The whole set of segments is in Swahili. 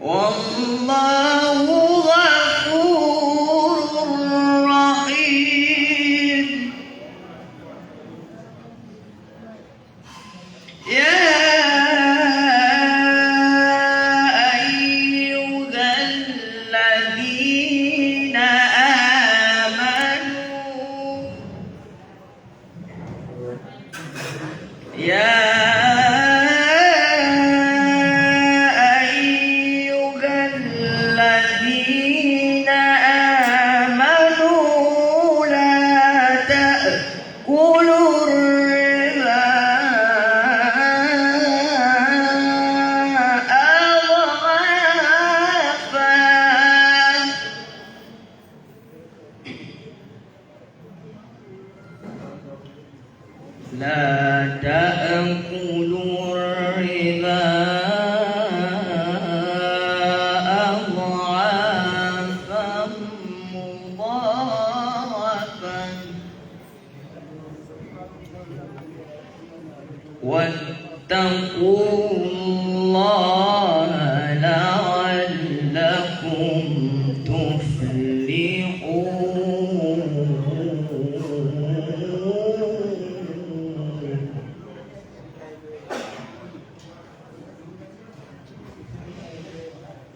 والله غفور رحيم. يا أيها الذين آمنوا لا تأكلوا الربا أضعافا. لا تأكلوا الربا أضعافا مضاعفا واتقوا الله لعلكم تفلحون.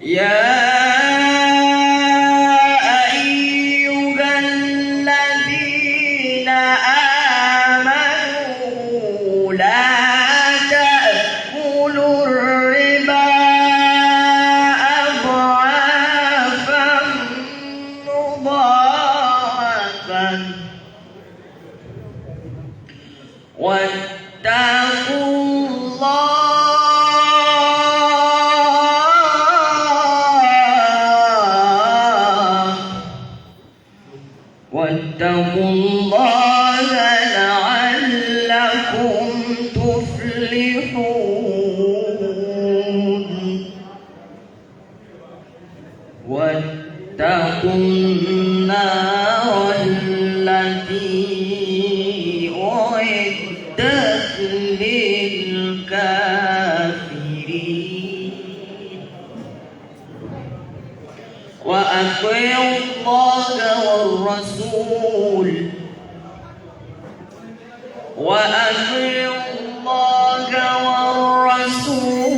يا أيها الذين آمنوا لا تأكلوا الربا أضعافا مضاعفا واتقوا الله لعلكم تفلحون. واتقوا النار التي أعدت للكافرين. وأطيعوا الله والرسول وأطيعوا الله والرسول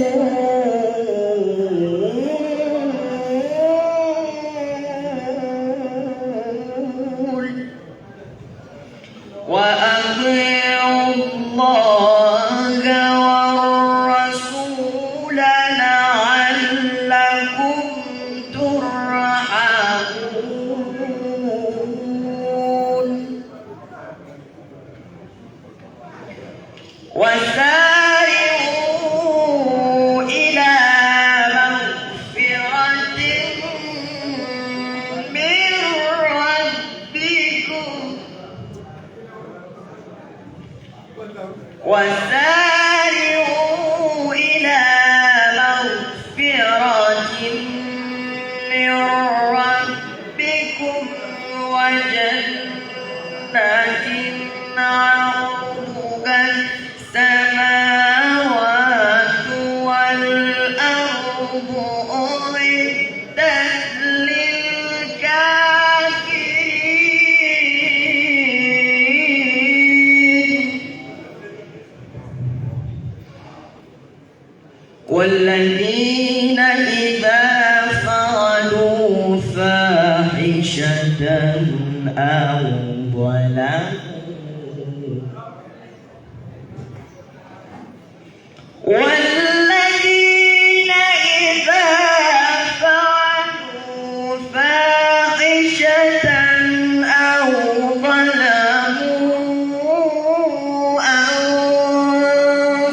وأطيعوا الله والرسول لعلكم ترحمون. وسارعوا إلى مغفرة من ربكم وسارعوا إلى مغفرة من ربكم وجنة عرضها السماوات والأرض أعدت للكافرين. والذين إذا فعلوا فاحشة أو ظلموا والذين إذا فعلوا فاحشة أو ظلموا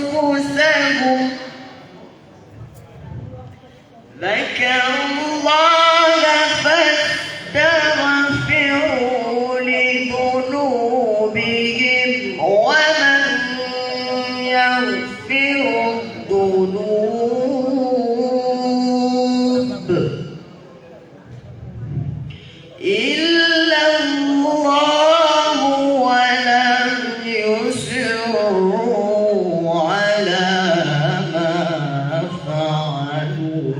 أنفسهم ذكروا الله فاستغفروا لذنوبهم ومن يغفر الذنوب إلا الله ولم يصروا على ما فعلوا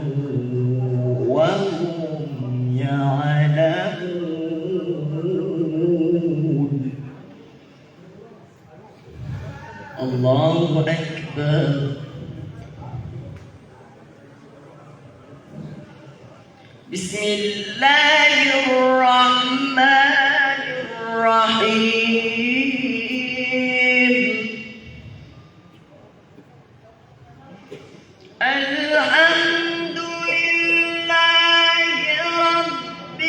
بسم الله الرحمن الرحيم الحمد لله رب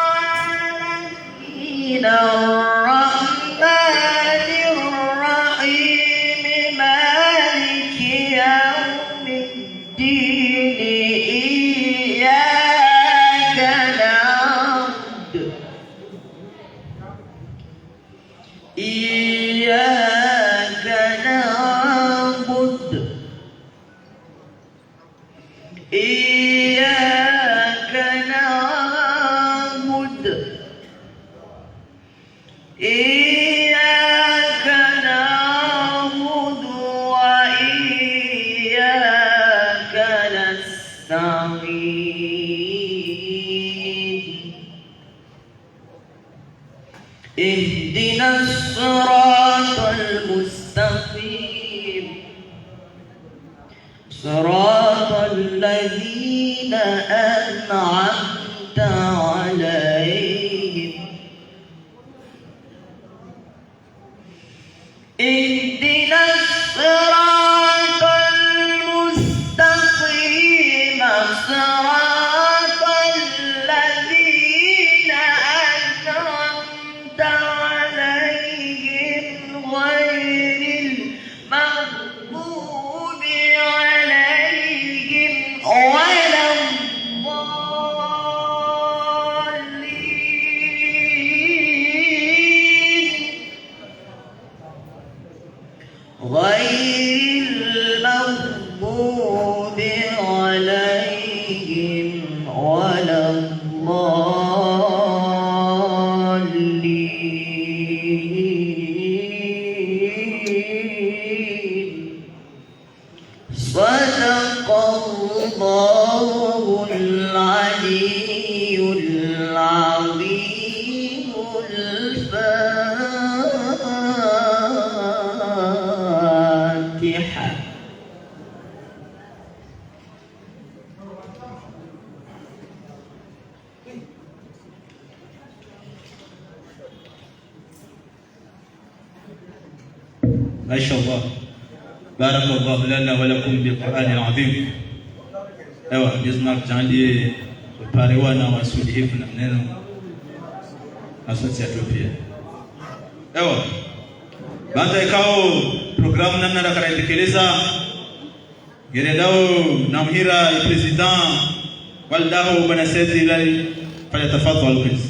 العالمين الرحمن الرحيم مالك يوم الدين إياك نعبد إياك نعبد وإياك نستعين اهدنا الصراط المستقيم صراط الذين أنعمت عليهم اهدنا الصراط المستقيم صراط الذين أنعمت عليهم غير المغضوب عليهم ولا الضالين غير المغضوب عليهم ولا الضالين صدق الله العلي العظيم الفاتحة. ما شاء الله بارك الله لنا ولكم بالقرآن العظيم. Ewa jisma kujangalie parewa na wasulihifu na neno asante atopia. Ewa baada ikao programu namna na karaitekeleza gerendao na mhira president waldao bana sezi ilali fanya tafadhali please.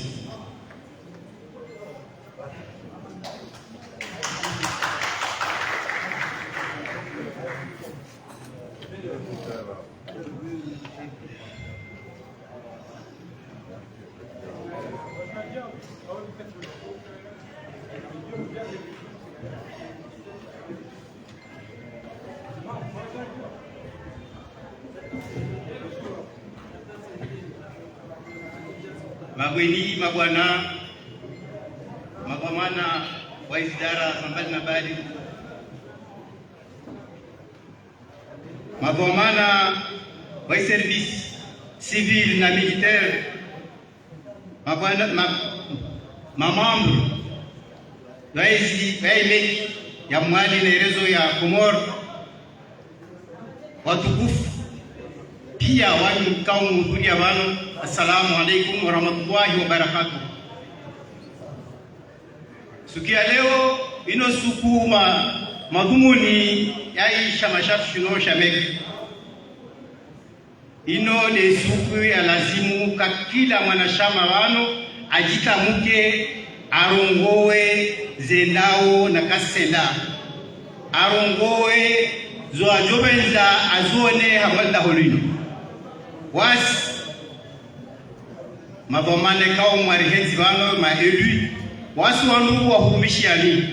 Mabweni, mabwana, mabamana wa idara mbali na mbali, mabamana wa service civil na militaire, mabwana mamambo raisi ya mwali na rezo ya Komoro, watukufu pia wani mkao mhudhuria wano. Assalamu alaikum warahmatullahi wabarakatuh. Siku ya leo ino siku madhumuni yaisha mashafu shino shameki. Ino ni siku ya lazimu kakila mwanashama wano ajitamuke arongowe zendao na kasenda. Arongowe zo ajobenza azone hamalda holino. Wasi mabomane kao mwarihenzi wano maelu wasu wanu wahurumishi yani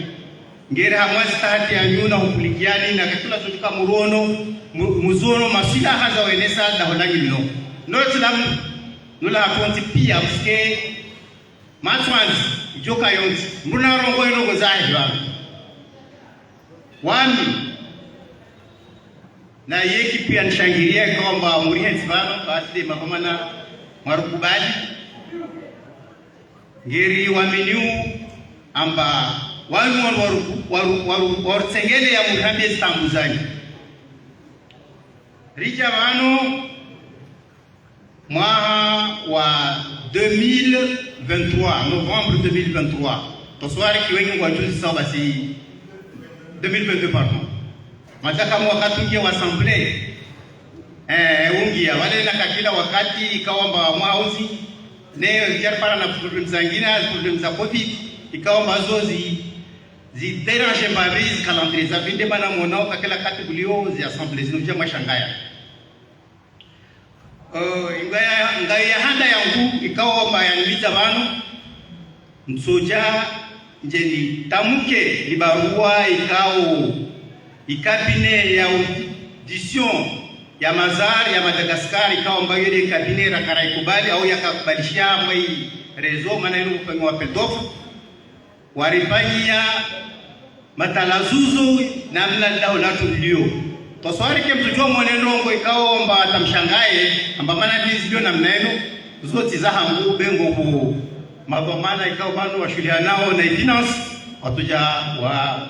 ngere hamwasi tahati ya nyuna hukulikiani na kakula tutuka muzono masila haza wenesa daholangi mno notilamu nula haponti pia uske matwanzi joka yonti mbuna rongo ino gozahi wami na yeki pia nishangiria kwamba murihenzi wano basi mabomana mwarukubali ngeri waminiu amba wanu warutsengele ya muhambe stambuzani rija wano mwaha wa 2023 novembre 2023 toswari kiwengi kwa juzi sawa basi 2022 pardon mataka mwakatungia wa assemblée ungia wale na kakila wakati ikawamba mwauzi ne yarpara na problem zingine problem za covid ikawamba zozi dérange mabiz calendrier za vinde bana monao kakila kati bulio zi assemblée zinujia mashangaya ngaya handa yangu ikawamba yaniliza bano msoja njeni tamuke libarua ikao ikabine ya audition ya Mazar ya Madagascar ikawamba yule kabine rakara ikubali au yakakubalishia mai rezo maneno kufanywa appel d'offre warifanyia matalazuzu namna ndao latu lio toswari ke mtujua mwenendo ikawamba tamshangae amba mana bizio na mneno zote za hangu bengo ku mabamana ikawamba washulia nao na finance watuja wa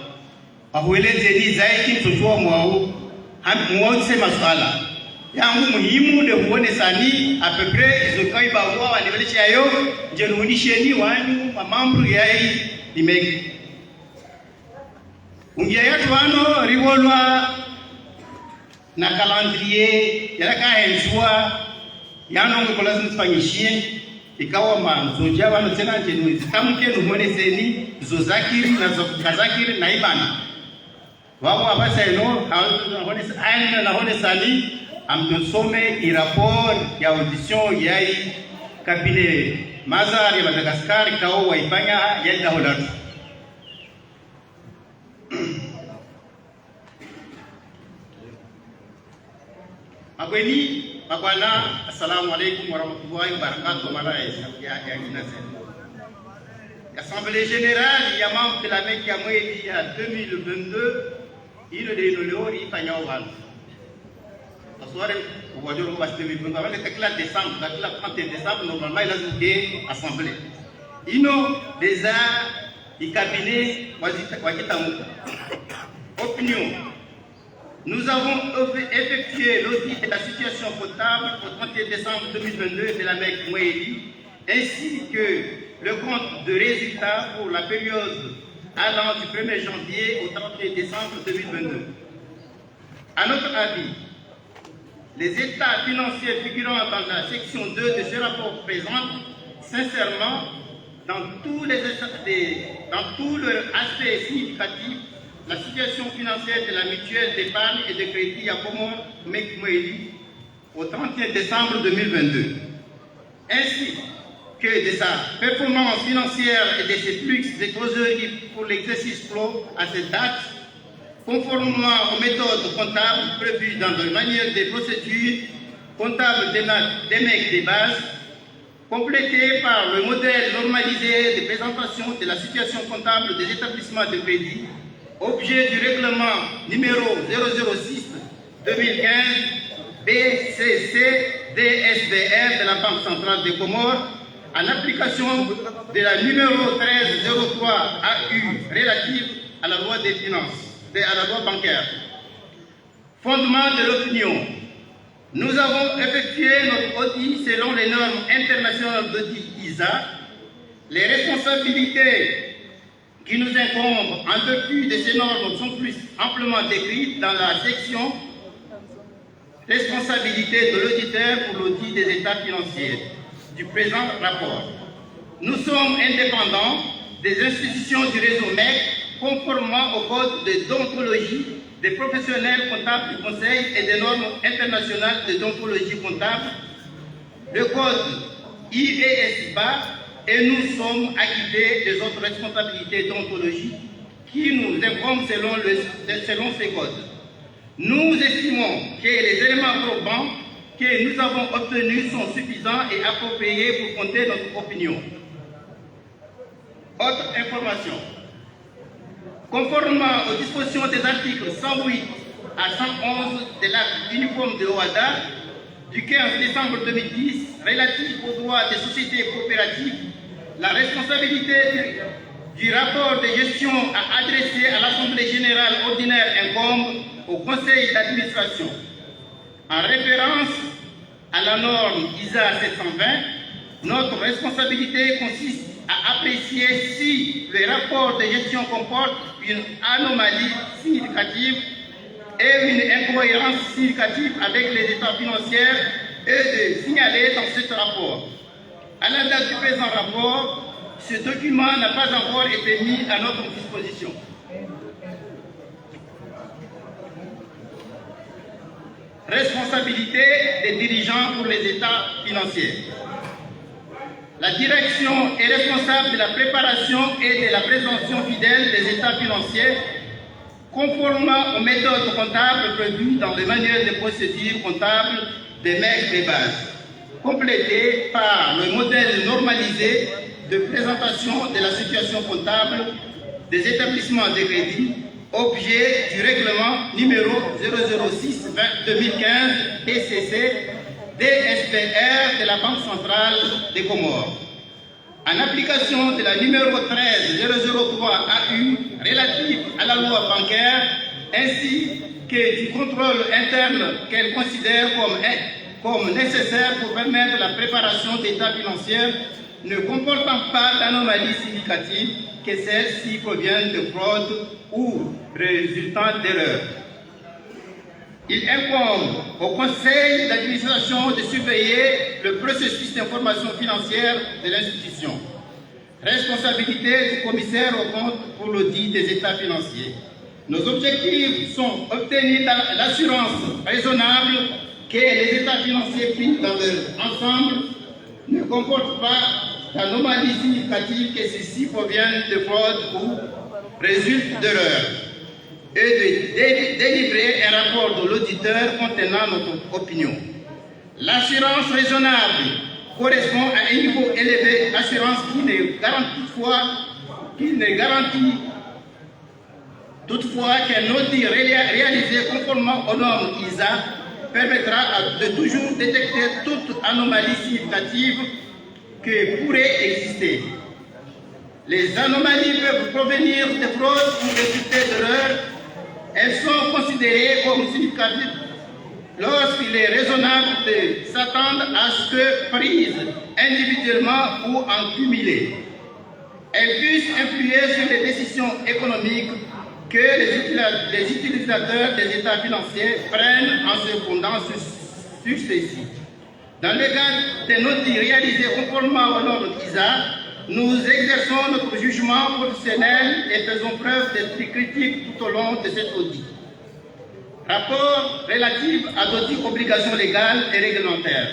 ahueleze ni zaidi mtujua mwao mwose maswala yangu muhimu de huone sani a peu près izokai bawa wanivelesha yo jenuunisheni wanyu mamambu yai imegi ungia yatu wano rivolwa na calendrier yaraka hensua yano ngolazim tfanyishie ikawa mamzoja wano tena jenu zitamke nuone seni zozakiri na zokazakiri na ibana wao abasa eno hawone sani amdosome i rapport ya audition yai kabine Mazar ya Madagascar kao waifanya ya daholatu Abweni mabwana assalamu alaikum warahmatullahi wabarakatuh mala ya inazeni L'Assemblée générale ya membre de la MEC ya mwezi ya 2022 ilo de inolori ifanya wala asware wajoro kwa 2022 wale kakila décembre kakila 31 décembre normalement il a été assemblée ino déjà i cabinet wajita opinion nous avons effectué l'audit de la situation comptable au 31 décembre 2022 de la MEC Mouéli ainsi que le compte de résultats pour la période allant du 1er janvier au 31 décembre 2022. À notre avis, les états financiers figurant dans la section 2 de ce rapport présentent sincèrement dans tous les aspects significatifs la situation financière de la mutuelle d'épargne et de crédit à Comores MEC Mouéli au 31 décembre 2022, ainsi que de sa performance financière et de ses flux de trésorerie pour l'exercice clos à cette date, conformément aux méthodes comptables prévues dans le manuel des procédures comptables des MEC des bases, complétées par le modèle normalisé de présentation de la situation comptable des établissements de crédit, objet du règlement numéro 006-2015 BCC DSDR de la Banque centrale des Comores, en application de la numéro 1303 AU relative à la loi des finances, à la loi bancaire. Fondement de l'opinion, nous avons effectué notre audit selon les normes internationales d'audit ISA. Les responsabilités qui nous incombent en vertu de ces normes sont plus amplement décrites dans la section responsabilité de l'auditeur pour l'audit des états financiers du présent rapport. Nous sommes indépendants des institutions du réseau MEC conformément au code de déontologie des professionnels comptables du Conseil et des normes internationales de déontologie comptable, le code IESBA, et nous sommes acquittés des autres responsabilités déontologiques qui nous incombent selon ces codes. Nous estimons que les éléments probants que nous avons obtenus sont suffisants et appropriés pour fonder notre opinion. Autre information. Conformément aux dispositions des articles 108 à 111 de l'acte uniforme de l'OADA, du 15 décembre 2010 relative aux droits des sociétés coopératives, la responsabilité du rapport de gestion à adresser à l'Assemblée générale ordinaire incombe au Conseil d'administration. En référence à la norme ISA 720, notre responsabilité consiste à apprécier si le rapport de gestion comporte une anomalie significative et une incohérence significative avec les états financiers et de signaler dans ce rapport. À la date du présent rapport, ce document n'a pas encore été mis à notre disposition. Responsabilité des dirigeants pour les états financiers. La direction est responsable de la préparation et de la présomption fidèle des états financiers conformément aux méthodes comptables prévues dans le manuel de procédure comptable des MEC de base, complété par le modèle normalisé de présentation de la situation comptable des établissements de crédit, objet du règlement numéro 006-2015 TCC DSPR de la Banque centrale des Comores. En application de la numéro 13-003 AU relative à la loi bancaire, ainsi que du contrôle interne qu'elle considère comme nécessaire pour permettre la préparation d'états financiers ne comportant pas d'anomalies significatives, que celles-ci proviennent de fraude ou résultant d'erreurs. Il incombe au Conseil d'administration de surveiller le processus d'information financière de l'institution. Responsabilité du commissaire aux comptes pour l'audit des états financiers. Nos objectifs sont obtenir l'assurance raisonnable que les états financiers pris dans leur ensemble ne comportent pas d'anomalies significatives, que ceux-ci proviennent de fraude ou résultent d'erreurs, et de délivrer un rapport de l'auditeur contenant notre opinion. L'assurance raisonnable correspond à un niveau élevé d'assurance qui ne garantit toutefois qu'un audit réalisé conformément aux normes ISA permettra de toujours détecter toute anomalie significative qui pourrait exister. Les anomalies peuvent provenir de fraudes ou résulter d'erreurs. Elles sont considérées comme significatives lorsqu'il est raisonnable de s'attendre à ce que, prises individuellement ou en cumulé, elles puissent influer sur les décisions économiques que les utilisateurs des états financiers prennent en se fondant sur ceux-ci. Dans le cadre des audits réalisés conformément aux normes ISA, nous exerçons notre jugement professionnel et faisons preuve d'esprit critique tout au long de cet audit. Rapport relatif à d'autres obligations légales et réglementaires.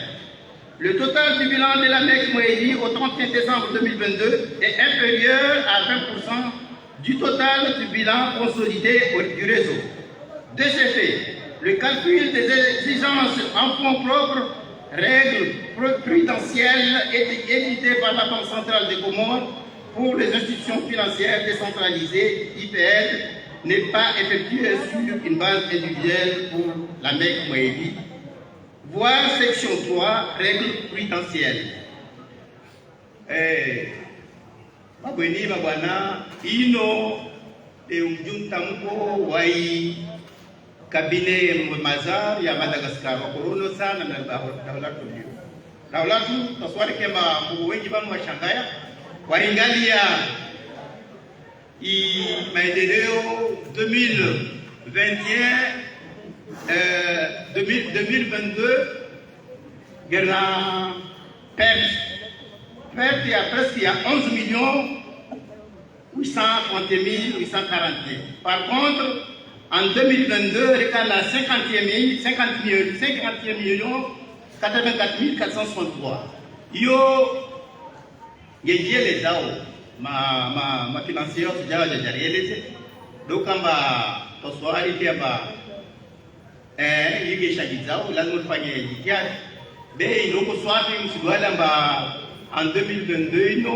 Le total du bilan de la MEC Moélie au 31 décembre 2022 est inférieur à 20% du total du bilan consolidé du réseau. De ce fait, le calcul des exigences en fonds propres, règles prudentielles éditées par la Banque centrale des Comores pour les institutions financières décentralisées, IPL, n'est pas effectué sur une base individuelle pour la MEC Moélie, voire section 3, règles prudentielles. Mabweni mabwana ino mjumtamko wai kabine mazar ya Madagascar wakorono sana na daulatu ndio daulatu taswari kema wengi banu washangaya waringalia i maendeleo 2022 gera perte ya presque il y a 11 millions 830 841. Par contre, en 2022, il y a 50 millions 84 463. Yo, les dao, ma financière, c'est déjà réalisé. Donc, on va t'asseoir et il y a des gens qui ont fait des gens. Mais il y a des gens en 2022, il y a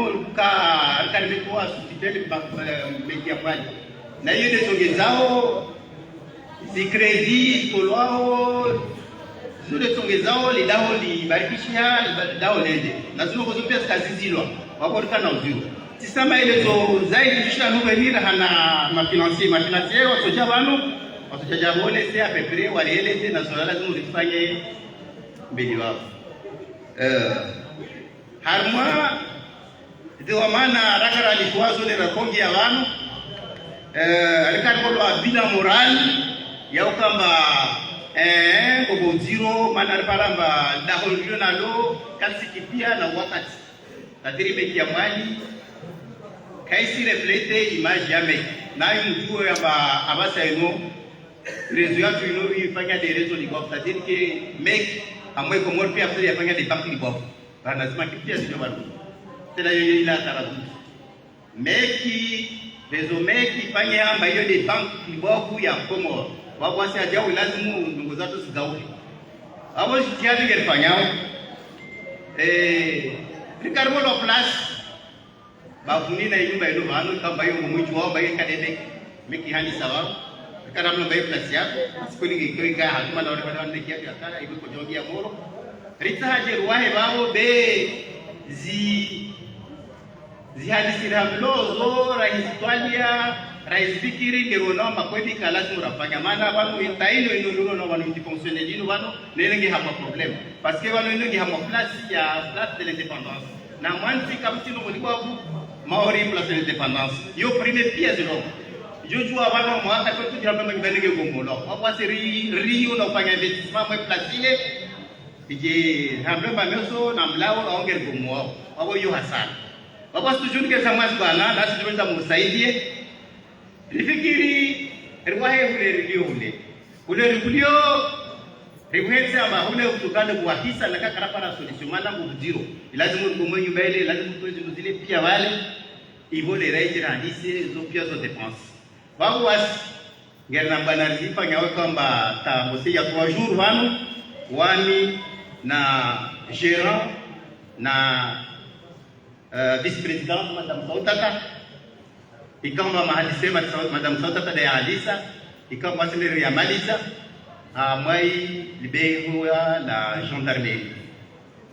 des gens qui ont na hiyo ndio ngezao si credit kolwao zile songe zao lidao libarikishia lidao lende na zile kuzopia zikazizilwa wako kana uzio sisama ile zo zaidi kisha nuvenira hana mafinansier wasoja bano wasoja bone c'est à peu près walieleze na swala lazima ulifanye mbele wao harma ndio maana rakara alikuwazo ile rakongi ya wanu alikaribu bila moral yao kama kwa zero maana paramba daholo nalo kasi kipia na wakati kadiri beki ya mwali kaisi reflete image ya meki nayo mtuo ya abasa eno rezo ya tuino ifanya des réseaux libop c'est-à-dire que meki amwe ko morpi after yafanya des banques libop bana lazima kipia sio bado tena yeye ila tarabu meki rezo meki fanya amba hiyo des banques libop ya komo wabwasi ajao lazima ndungu zato sigauli abo shitiabi gerfanyao Ricardo lo place bafuni na nyumba ino bano kamba hiyo mumwicho wao baye kadebe meki hani sawa kana mno baye place yako sikoni ngikoi ka hatuma na wale wale kia kala ibu kujogia moro ritaje ruwahe babo be zi hadisi ramlozo rahisitwalia rais fikiri ngerona makwedi kala tunafanya maana bano itaino ino no bano mtifonctionner dino bano nenge hapa problem parce que bano nenge hapa place ya place de l'indépendance na mwanti kama sino mulikuwa maori place de l'indépendance yo premier pièce no jojua bano mwaka kwa tu jambo ngibenge gomolo kwa siri rio na kufanya investissement mwe place ile ije hambe bameso na mlao aongere gomo wao yo hasara baba stujunike samasi bana na sijunza msaidie Rifikiri erwahe ule rulio ribuhenza amba ule kutokana kwa hisa na kakarapara solution mana muziro lazima ngomwe nyumba ile lazima tuweze kuzile pia wale ibole raije na hisi zo pia zo dépense wao was ngerna bana zifanya kwamba tamosi ya 3 jours wani na gérant na vice président madame Sautaka ikamba mahali sema madam Sautata da Alisa ikamba senderi ya Malisa mwai libewa la gendarmerie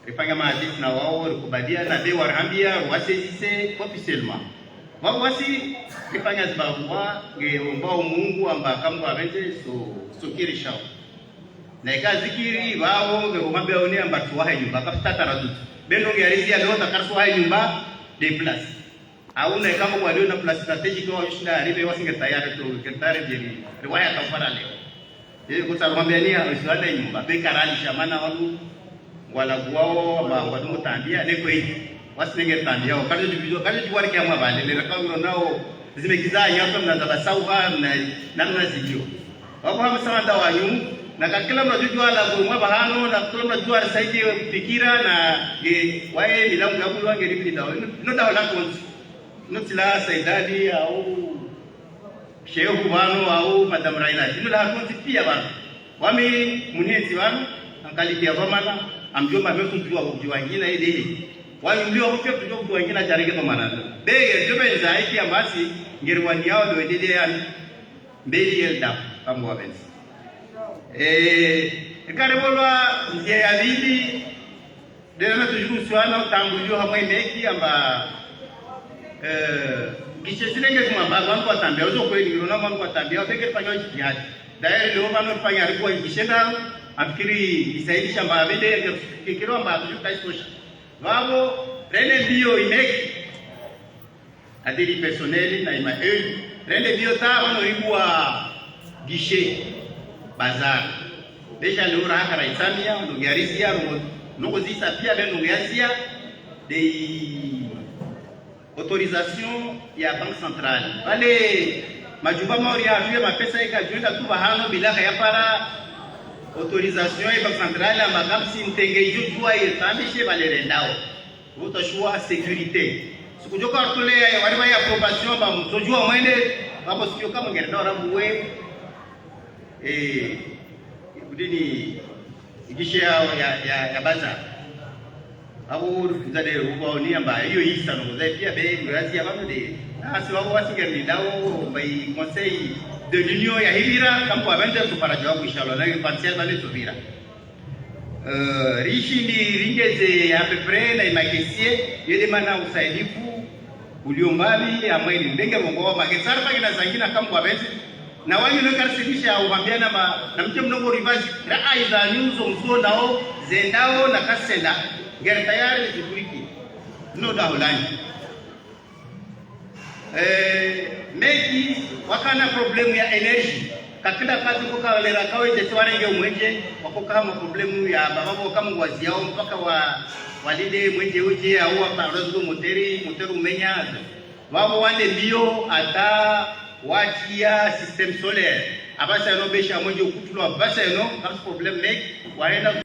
rifanya maadisi na wao rikubadia na be warambia wasezise officiellement wao wasi rifanya zibagwa ngeomba Mungu amba kamba avente so kirishao na ikazikiri wao ngeomba oni amba tuwahe nyumba kafuta taradutu beno ngealizia leo takarso nyumba de place auna kama kwa leo na plus strategic wa shida ribe wasinge tayari tu kentare jeri riwaya kafara leo yeye kutarwambia ni usiwale nyumba bekarali shamana watu wala guao watu mutambia neko hivi wasinge tambia wakati division kati tuwali kama bale le kama nao zimekizaa nyamba mnaza sauha na namna zilio wako kama sana dawanyu na kila mnajua la kwa bahano na kila mnajua saidi fikira na wae milango ya kulu wange ribi dawa no dawa la konti nutila saidadi au shehu bano au madam Raina dino la konti pia bano wami munezi bano ankalipia bomana amjoma metu kujua kujua ngina ile wami mlio kwa kujua kujua ngina jarige bomana bege jobe zaiki amasi ngerwani yao do ndede yani mbeli yelda kama wabenzi karibolwa nje ya bibi dena tujuru swana tanguliyo hamwe meki amba kisha silenge kuma bago kwa tambia uzo kweli nirona mwana kwa tambia wapeke fanya jihad dae leo mwana fanya alikuwa ikishenda afikiri isaidi shamba abende kikiro amba tujuka isosha wao rene bio imeki adili personnel na ima rene bio ta wana ribua guichet bazar deja leo raka raisamia ndogiarisia noko zisa pia beno ngiasia de autorisation ya banque centrale wale majumba maori ya mapesa ikajuenda tu bahano bila ya para autorisation ya banque centrale ama kamsi ntenge jujua itambishe valere ndao utashua sécurité sikujoka tole wale ya approbation ba mtojua mwende hapo sikio kama ngenda rabuwe kudini igishe ya baza abo zade uba ni amba hiyo isa no zai pia be ngasi abano de asi wao wasingerni dawo by conseil de l'union ya hibira kampo abende tu para jawabu inshallah na partiel bale tubira rishi ni ringeze ya pepre na imakesie yele mana usaidifu uliombali ambaye ni ndenge bongo makesara pagina zangina kama kwa bezi na wanyu no karsibisha ubambia na mche mnogo rivasi na aiza nyuzo mso nao zendao na kasenda ngere tayari zikuliki no da holani meki wakana problemu ya energy kakila kazi kuka walera kawe jetwarenge mwenje wakoka kama problemu ya bababo kama ngwazi yao mpaka walide mwenje uje au aparozo moteru umenya wabo wande bio ata wachia system solaire abasa no besha mwenje ukutulwa abasa no kama problem make waenda